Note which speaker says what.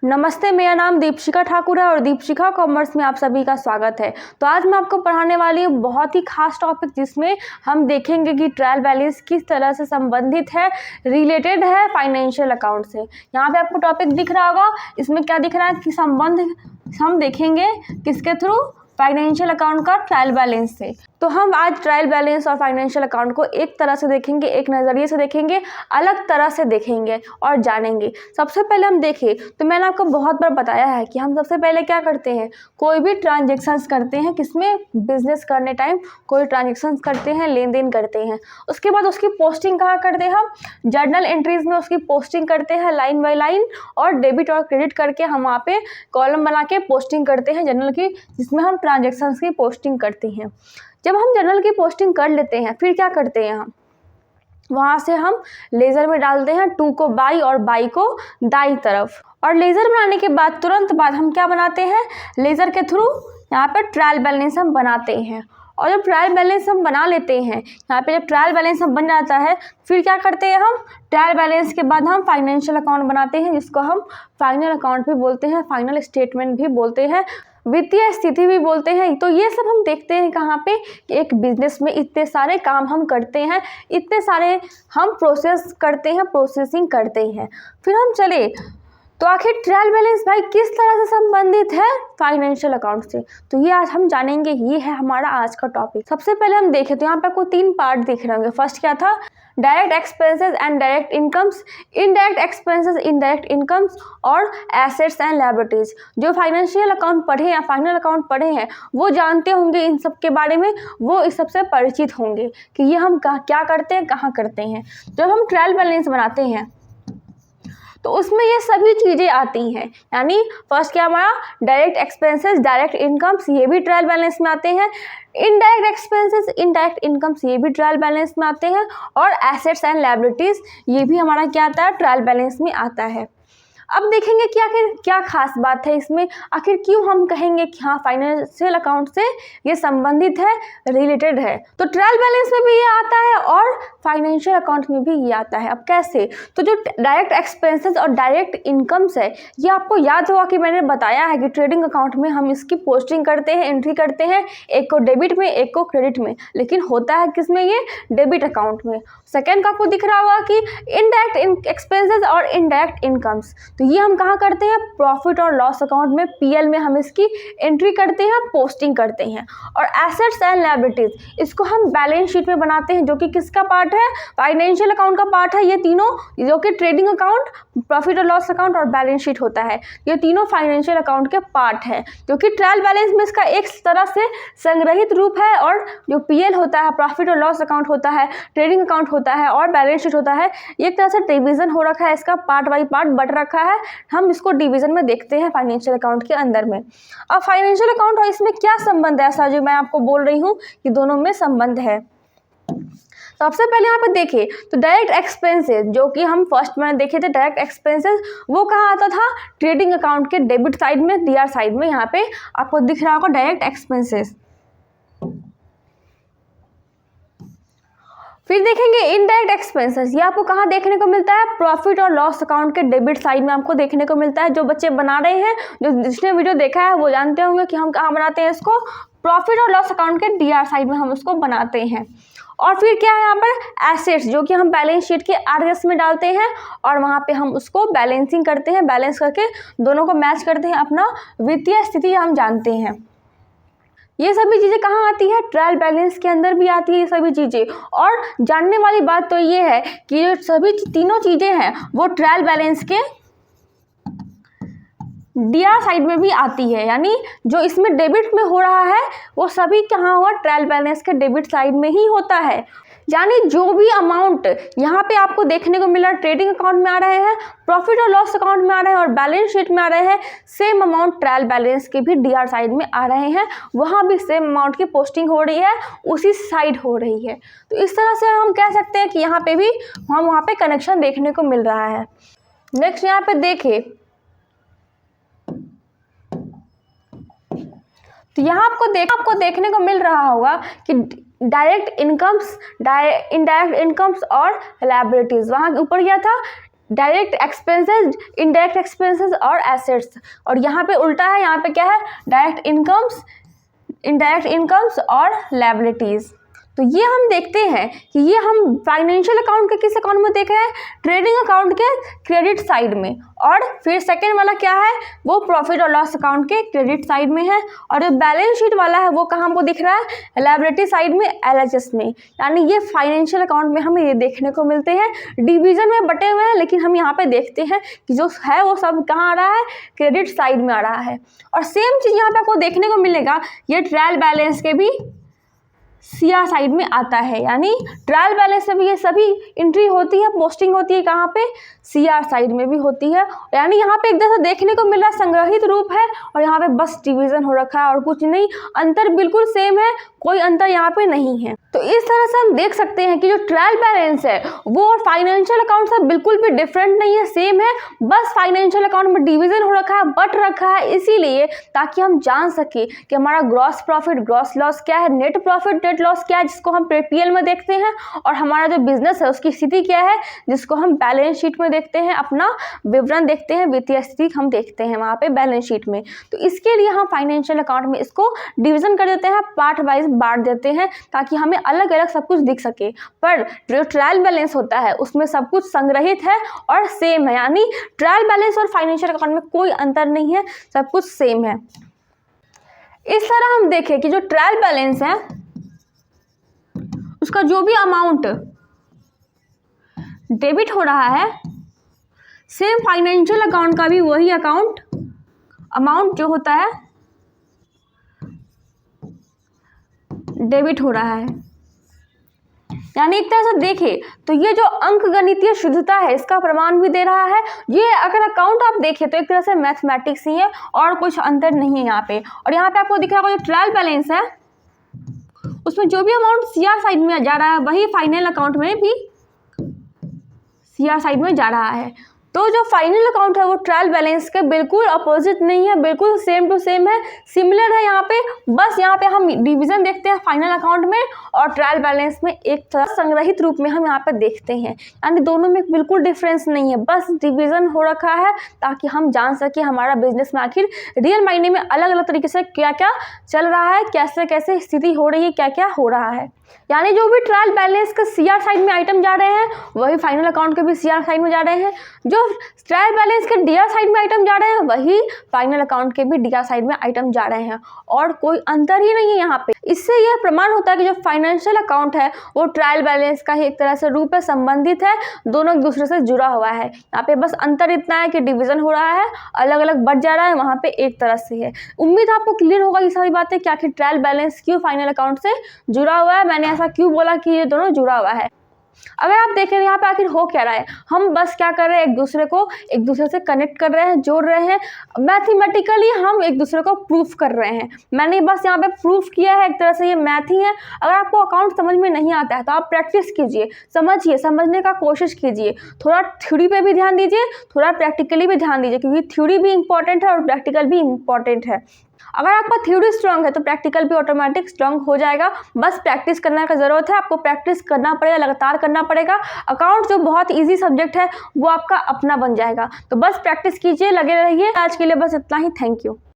Speaker 1: नमस्ते, मेरा नाम दीपशिखा ठाकुर है और दीपशिखा कॉमर्स में आप सभी का स्वागत है। तो आज मैं आपको पढ़ाने वाली हूँ बहुत ही खास टॉपिक, जिसमें हम देखेंगे कि ट्रायल बैलेंस किस तरह से संबंधित है, रिलेटेड है फाइनेंशियल अकाउंट से। यहाँ पे आपको टॉपिक दिख रहा होगा, इसमें क्या दिख रहा है कि संबंध हम देखेंगे किसके थ्रू, फाइनेंशियल अकाउंट का ट्रायल बैलेंस से। तो हम आज ट्रायल बैलेंस और फाइनेंशियल अकाउंट को एक तरह से देखेंगे, एक नज़रिए से देखेंगे, अलग तरह से देखेंगे और जानेंगे। सबसे पहले हम देखें तो मैंने आपको बहुत बार बताया है कि हम सबसे पहले क्या करते हैं, कोई भी ट्रांजेक्शन्स करते हैं, किसमें, बिजनेस करने टाइम कोई ट्रांजेक्शन्स करते हैं, लेन देन करते हैं। उसके बाद उसकी पोस्टिंग कहाँ करते हैं, हम जर्नल एंट्रीज में उसकी पोस्टिंग करते हैं लाइन बाई लाइन, और डेबिट और क्रेडिट करके हम वहाँ पे कॉलम बना के पोस्टिंग करते हैं जर्नल की, जिसमें हम ट्रांजेक्शन्स की पोस्टिंग करते हैं। जब हम जर्नल की पोस्टिंग कर लेते हैं, फिर क्या करते हैं, हम वहाँ से हम लेज़र में डालते हैं, टू को बाई और बाई को दाई तरफ। और लेज़र बनाने के बाद तुरंत बाद हम क्या बनाते हैं, लेज़र के थ्रू यहाँ पर ट्रायल बैलेंस हम बनाते हैं। और जब ट्रायल बैलेंस हम बना लेते हैं, यहाँ पे जब ट्रायल बैलेंस हम बन जाता है, फिर क्या करते हैं, हम ट्रायल बैलेंस के बाद हम फाइनेंशियल अकाउंट बनाते हैं, जिसको हम फाइनल अकाउंट भी बोलते हैं, फाइनल स्टेटमेंट भी बोलते हैं, वित्तीय स्थिति भी बोलते हैं। तो ये सब हम देखते हैं कहाँ पे, एक बिजनेस में इतने सारे काम हम करते हैं, इतने सारे हम प्रोसेस करते हैं, प्रोसेसिंग करते हैं। फिर हम चले तो आखिर ट्रायल बैलेंस भाई किस तरह से संबंधित है फाइनेंशियल अकाउंट से, तो ये आज हम जानेंगे। ये है हमारा आज का टॉपिक। सबसे पहले हम देखें तो यहाँ पे आपको 3 पार्ट दिख रहे होंगे। फर्स्ट क्या था, direct expenses and direct incomes, indirect expenses, indirect incomes, और एसेट्स एंड लायबिलिटीज। जो फाइनेंशियल अकाउंट पढ़े या फाइनल अकाउंट पढ़े हैं वो जानते होंगे इन सब के बारे में, वो इस सबसे परिचित होंगे कि ये हम क्या करते हैं, कहाँ करते हैं। जब हम ट्रायल बैलेंस बनाते हैं तो उसमें ये सभी चीज़ें आती हैं, यानी फर्स्ट क्या हमारा, डायरेक्ट एक्सपेंसेस, डायरेक्ट इनकम्स, ये भी ट्रायल बैलेंस में आते हैं, इनडायरेक्ट एक्सपेंसेस, इनडायरेक्ट इनकम्स, ये भी ट्रायल बैलेंस में आते हैं, और एसेट्स एंड लायबिलिटीज़, ये भी हमारा क्या आता है, ट्रायल बैलेंस में आता है। अब देखेंगे कि आखिर क्या खास बात है इसमें, आखिर क्यों हम कहेंगे कि हाँ फाइनेंशियल अकाउंट से ये संबंधित है, रिलेटेड है। तो ट्रायल बैलेंस में भी ये आता है और फाइनेंशियल अकाउंट में भी ये आता है। अब कैसे, तो जो डायरेक्ट एक्सपेंसेस और डायरेक्ट इनकम्स है, ये आपको याद होगा कि मैंने बताया है कि ट्रेडिंग अकाउंट में हम इसकी पोस्टिंग करते हैं, एंट्री करते हैं, एक को डेबिट में, एक को क्रेडिट में, लेकिन होता है किसमें, ये डेबिट अकाउंट में। सेकेंड का आपको दिख रहा होगा कि इनडायरेक्ट एक्सपेंसेस और इनडायरेक्ट इनकम्स, तो ये हम कहाँ करते हैं, प्रॉफिट और लॉस अकाउंट में, पीएल में हम इसकी एंट्री करते हैं, पोस्टिंग करते हैं। और एसेट्स एंड लायबिलिटीज, इसको हम बैलेंस शीट में बनाते हैं, जो कि किसका पार्ट है, फाइनेंशियल अकाउंट का पार्ट है। ये तीनों, जो कि ट्रेडिंग अकाउंट, प्रॉफिट और लॉस अकाउंट और बैलेंस शीट होता है, ये तीनों फाइनेंशियल अकाउंट के पार्ट है, क्योंकि ट्रायल बैलेंस में इसका एक तरह से संग्रहित रूप है, और जो पीएल होता है, प्रॉफिट और लॉस अकाउंट होता है, ट्रेडिंग अकाउंट होता है और बैलेंस शीट होता है, एक तरह से डिवीजन हो रखा है, इसका पार्ट बाई पार्ट बट रखा है। हम इसको डिवीजन में देखते हैं फाइनेंशियल अकाउंट के अंदर में। अब फाइनेंशियल अकाउंट और इसमें क्या संबंध है, ऐसा जो मैं आपको बोल रही हूँ कि दोनों में संबंध है। सबसे पहले यहाँ पे देखें तो डायरेक्ट एक्सपेंसेस, जो कि हम फर्स्ट में देखे थे, डायरेक्ट एक्सपेंसेस वो कहाँ आता था, ट्रेडिंग अकाउंट के डेबिट साइड में, डीआर साइड में। यहाँ पे आपको दिख रहा होगा डायरेक्ट एक्सपेंसेस। फिर देखेंगे इनडायरेक्ट एक्सपेंसेस, ये आपको कहाँ देखने को मिलता है, प्रॉफिट और लॉस अकाउंट के डेबिट साइड में आपको देखने को मिलता है। जो बच्चे बना रहे हैं, जो जिसने वीडियो देखा है वो जानते होंगे कि हम कहाँ बनाते हैं इसको, प्रॉफिट और लॉस अकाउंट के डीआर साइड में हम उसको बनाते हैं। और फिर क्या है यहाँ पर, एसेट्स, जो कि हम बैलेंस शीट के आरएस में डालते हैं, और वहाँ पे हम उसको बैलेंसिंग करते हैं, बैलेंस करके दोनों को मैच करते हैं, अपना वित्तीय स्थिति हम जानते हैं। ये सभी चीज़ें कहाँ आती है, ट्रायल बैलेंस के अंदर भी आती है ये सभी चीज़ें। और जानने वाली बात तो ये है कि जो सभी तीनों चीज़ें हैं वो ट्रायल बैलेंस के डीआर साइड में भी आती है, यानी जो इसमें डेबिट में हो रहा है वो सभी कहाँ हुआ, ट्रायल बैलेंस के डेबिट साइड में ही होता है। यानी जो भी अमाउंट यहाँ पे आपको देखने को मिला, ट्रेडिंग अकाउंट में आ रहे हैं, प्रॉफिट और लॉस अकाउंट में आ रहे हैं और बैलेंस शीट में आ रहे हैं, सेम अमाउंट ट्रायल बैलेंस के भी डीआर साइड में आ रहे हैं, वहाँ भी सेम अमाउंट की पोस्टिंग हो रही है, उसी साइड हो रही है। तो इस तरह से हम कह सकते हैं कि यहाँ पे भी हम वहाँ पे कनेक्शन देखने को मिल रहा है। नेक्स्ट यहाँ पे देखें तो यहाँ आपको देखने को मिल रहा होगा कि डायरेक्ट इनकम्स, इनडायरेक्ट इनकम्स और लायबिलिटीज, वहाँ ऊपर क्या था, डायरेक्ट एक्सपेंसेस, इनडायरेक्ट एक्सपेंसेस और एसेट्स। और यहाँ पे उल्टा है, यहाँ पे क्या है, डायरेक्ट इनकम्स, इनडायरेक्ट इनकम्स और लायबिलिटीज़। तो ये हम देखते हैं कि ये हम फाइनेंशियल अकाउंट के किस अकाउंट में देख रहे हैं, ट्रेडिंग अकाउंट के क्रेडिट साइड में। और फिर सेकेंड वाला क्या है, वो प्रॉफिट और लॉस अकाउंट के क्रेडिट साइड में है। और जो बैलेंस शीट वाला है वो कहाँ हमको दिख रहा है, लायबिलिटी साइड में, LHS में। यानी ये फाइनेंशियल अकाउंट में हमें ये देखने को मिलते हैं, डिवीजन में बटे हुए हैं, लेकिन हम यहाँ पे देखते हैं कि जो है वो सब कहाँ आ रहा है, क्रेडिट साइड में आ रहा है। और सेम चीज़ यहाँ पे आपको देखने को मिलेगा, ये ट्रायल बैलेंस के भी CR साइड में आता है। यानी ट्रायल बैलेंस में भी ये सभी एंट्री होती है, पोस्टिंग होती है कहाँ पे, CR साइड में भी होती है। यानी यहाँ पे एक तरह से देखने को मिल रहा है संग्रहित रूप है, और यहाँ पे बस डिवीजन हो रखा है और कुछ नहीं, अंतर बिल्कुल सेम है, कोई अंतर यहाँ पे नहीं है। तो इस तरह से हम देख सकते हैं कि जो ट्रायल बैलेंस है वो और फाइनेंशियल अकाउंट से बिल्कुल भी डिफरेंट नहीं है, सेम है। बस फाइनेंशियल अकाउंट में डिवीजन हो रखा है, बट रखा है इसीलिए ताकि हम जान सके कि हमारा ग्रॉस प्रॉफिट, ग्रॉस लॉस क्या है, नेट प्रॉफिट, नेट लॉस क्या है, जिसको हम PL में देखते हैं, और हमारा जो बिजनेस है उसकी स्थिति क्या है, जिसको हम बैलेंस शीट में देखते हैं, अपना विवरण देखते हैं, वित्तीय स्थिति हम देखते हैं वहाँ पे बैलेंस शीट में। तो इसके लिए हम फाइनेंशियल अकाउंट में इसको डिवीजन कर देते हैं, पार्ट वाइज बांट देते हैं, ताकि हमें अलग अलग सब कुछ दिख सके। पर जो ट्रायल बैलेंस होता है उसमें सब कुछ संग्रहित है और सेम है, यानी ट्रायल बैलेंस और फाइनेंशियल अकाउंट में कोई अंतर नहीं है, सब कुछ सेम है। इस तरह हम देखें कि जो ट्रायल बैलेंस है उसका जो भी अमाउंट डेबिट हो रहा है, सेम फाइनेंशियल अकाउंट का भी वही अमाउंट जो होता है डेबिट हो रहा है। यानी एक तरह से देखें तो ये जो अंकगणितीय शुद्धता है इसका प्रमाण भी दे रहा है। ये अगर अकाउंट आप देखें तो एक तरह से मैथमेटिक्स ही है और कुछ अंतर नहीं है यहाँ पे। और यहाँ पे आपको दिख रहा होगा जो ट्रायल बैलेंस है उसमें जो भी अमाउंट CR साइड में जा रहा है वही फाइनल अकाउंट में भी CR साइड में जा रहा है। तो जो फाइनल अकाउंट है वो ट्रायल बैलेंस के बिल्कुल अपोजिट नहीं है, बिल्कुल सेम टू सेम है, सिमिलर है। यहाँ पे बस यहाँ पे हम डिवीजन देखते हैं फाइनल अकाउंट में और ट्रायल बैलेंस में एक तरह संग्रहित रूप में हम यहाँ पे देखते हैं। यानी दोनों में बिल्कुल डिफरेंस नहीं है, बस डिवीजन हो रखा है ताकि हम जान सके हमारा बिजनेस में आखिर रियल मायने में अलग अलग तरीके से क्या क्या चल रहा है, कैसे कैसे स्थिति हो रही है, क्या क्या हो रहा है। यानी जो भी ट्रायल बैलेंस के CR साइड में आइटम जा रहे हैं वही फाइनल अकाउंट के भी CR साइड में जा रहे हैं, जो ट्रायल बैलेंस के DR साइड में आइटम जा रहे हैं वही फाइनल अकाउंट के भी DR साइड में आइटम जा रहे हैं, और कोई अंतर ही नहीं है यहाँ पे। इससे यह प्रमाण होता है कि जो फाइनेंशियल अकाउंट है वो ट्रायल बैलेंस का ही एक तरह से रूप है, संबंधित है, दोनों एक दूसरे से जुड़ा हुआ है। यहाँ पे बस अंतर इतना है कि डिवीजन हो रहा है, अलग अलग बढ़ जा रहा है, वहाँ पे एक तरह से है। उम्मीद आपको क्लियर होगा ये सारी बातें कि आखिर ट्रायल बैलेंस क्यों फाइनल अकाउंट से जुड़ा हुआ है, मैंने ऐसा क्यों बोला कि ये दोनों जुड़ा हुआ है। अगर आप देखें यहाँ पे आखिर हो क्या रहा है, हम बस क्या कर रहे हैं, एक दूसरे से कनेक्ट कर रहे हैं, जोड़ रहे हैं, मैथमेटिकली हम एक दूसरे को प्रूफ कर रहे हैं। मैंने बस यहाँ पे प्रूफ किया है, एक तरह से ये मैथ ही है। अगर आपको अकाउंट समझ में नहीं आता है तो आप प्रैक्टिस कीजिए, समझिए, समझने का कोशिश कीजिए, थोड़ा थ्योरी पे भी ध्यान दीजिए, थोड़ा प्रैक्टिकली भी ध्यान दीजिए, क्योंकि थ्योरी भी इंपॉर्टेंट है और प्रैक्टिकल भी इंपॉर्टेंट है। अगर आपका थ्योरी स्ट्रांग है तो प्रैक्टिकल भी ऑटोमेटिक स्ट्रांग हो जाएगा। बस प्रैक्टिस करने का ज़रूरत है, आपको प्रैक्टिस करना पड़ेगा, लगातार करना पड़ेगा। अकाउंट जो बहुत इजी सब्जेक्ट है वो आपका अपना बन जाएगा। तो बस प्रैक्टिस कीजिए, लगे रहिए। आज के लिए बस इतना ही। Thank you.